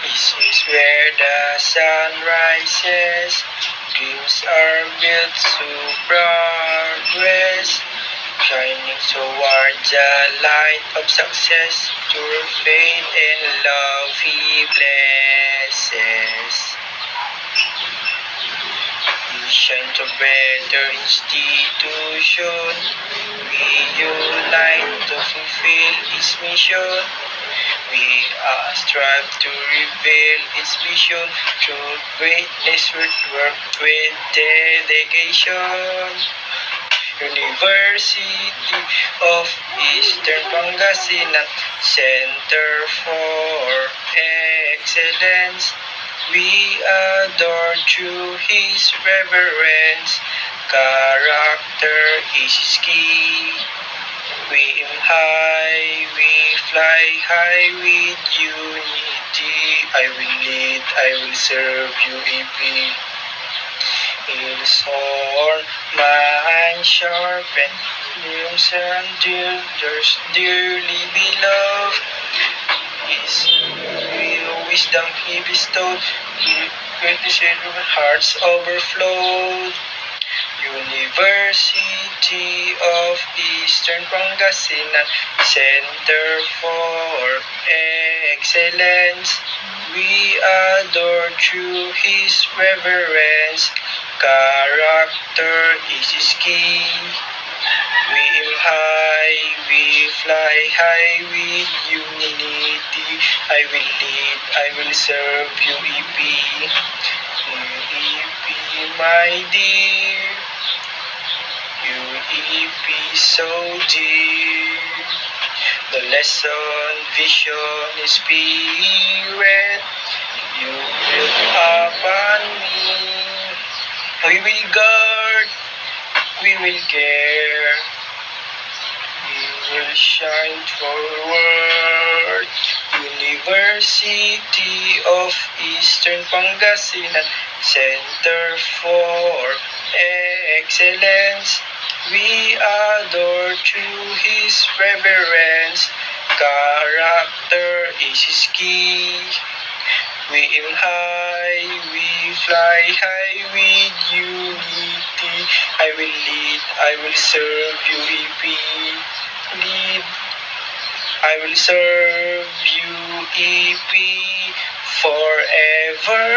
This is where the sun rises, dreams are built to progress, shining toward the light of success, through faith and love He blesses. Mission to better institution, we unite to fulfill His mission. We strive to reveal its vision through greatness with work with dedication. University of Eastern Pangasinan, Center for Excellence. We adore through His reverence. Character is His key. We aim high, we fly high with unity. I will lead, I will serve UEP. His horn, mind sharpened, limbs and dearly beloved. His wisdom He bestowed, greatness in hearts overflowed. University of Eastern Pangasinan, Center for Excellence. We adore through His reverence. Character is His key. We aim high, we fly high with unity. I will lead, I will serve UEP. UEP, my dear. UEP so dear. The lesson, vision, spirit you built upon me. We will guard, we will care, we will shine forward. University of Eastern Pangasinan, Center for Excellence. We adore through His reverence. Character is His key. We aim high, we fly high with unity. I will lead, I will serve UEP. Lead, I will serve UEP forever.